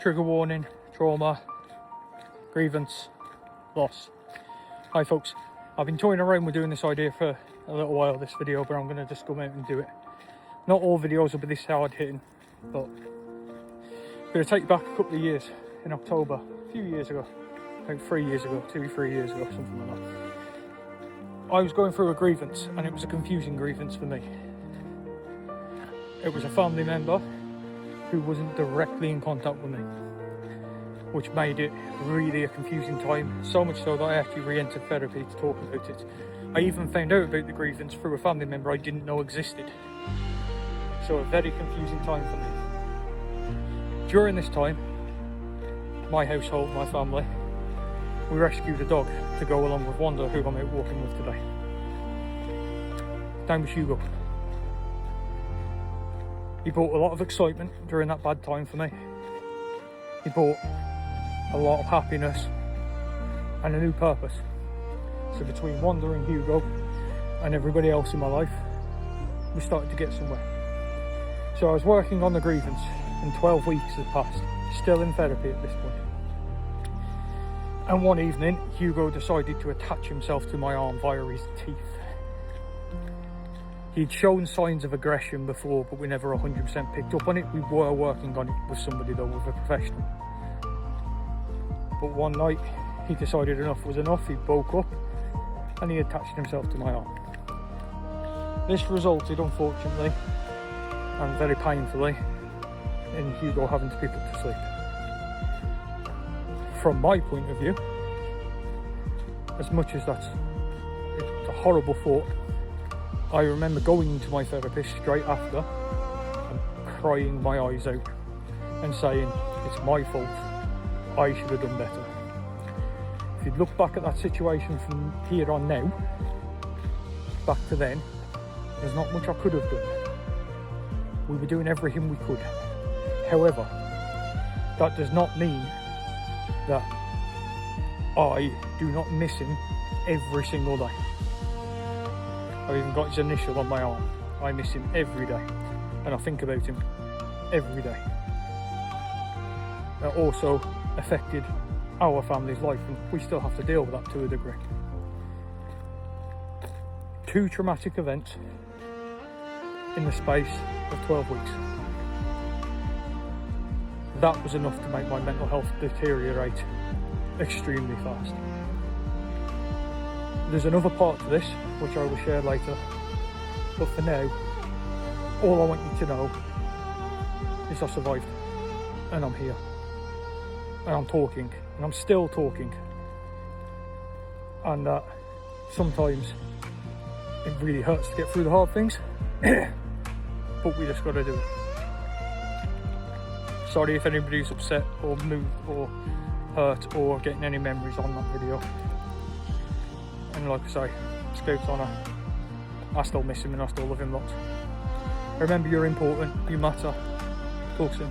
trigger warning, trauma, grievance, loss. Hi folks, I've been toying around with doing this idea for a little while, this video, but I'm going to just come out and do it. Not all videos will be this hard hitting, but I'm going to take you back a couple of years. In October, a few years ago, about 3 years ago, 2-3 years ago, something like that. I was going through a grievance, and it was a confusing grievance for me. It was a family member who wasn't directly in contact with me, which made it really a confusing time, so much so that I actually re-entered therapy to talk about it. I even found out about the grievance through a family member I didn't know existed. So a very confusing time for me. During this time, my household, my family, we rescued a dog to go along with Wanda, who I'm out walking with today. His name was Hugo. He brought a lot of excitement during that bad time for me. He brought a lot of happiness and a new purpose. So between Wanda and Hugo and everybody else in my life, we started to get somewhere. So I was working on the grievance and 12 weeks had passed, still in therapy at this point. And one evening, Hugo decided to attach himself to my arm via his teeth. He'd shown signs of aggression before, but we never 100% picked up on it. We were working on it with somebody though, with a professional. But one night, he decided enough was enough. He woke up and he attached himself to my arm. This resulted, unfortunately, and very painfully, in Hugo having to be put to sleep. From my point of view, as much as it's a horrible thought, I remember going to my therapist straight after and crying my eyes out and saying, it's my fault, I should have done better. If you look back at that situation from here on now, back to then, there's not much I could have done. We were doing everything we could. However, that does not mean that I do not miss him every single day. I've even got his initial on my arm. I miss him every day, and I think about him every day. That also affected our family's life, and we still have to deal with that to a degree. 2 traumatic events in the space of 12 weeks. That was enough to make my mental health deteriorate extremely fast. There's another part to this, which I will share later, but for now, all I want you to know is I survived, and I'm here, and I'm talking, and I'm still talking, and sometimes it really hurts to get through the hard things, but we just got to do it. Sorry if anybody's upset or moved or hurt or getting any memories on that video. And like I say, Scout's honour, I still miss him and I still love him lots. Remember, you're important, you matter. Talk soon.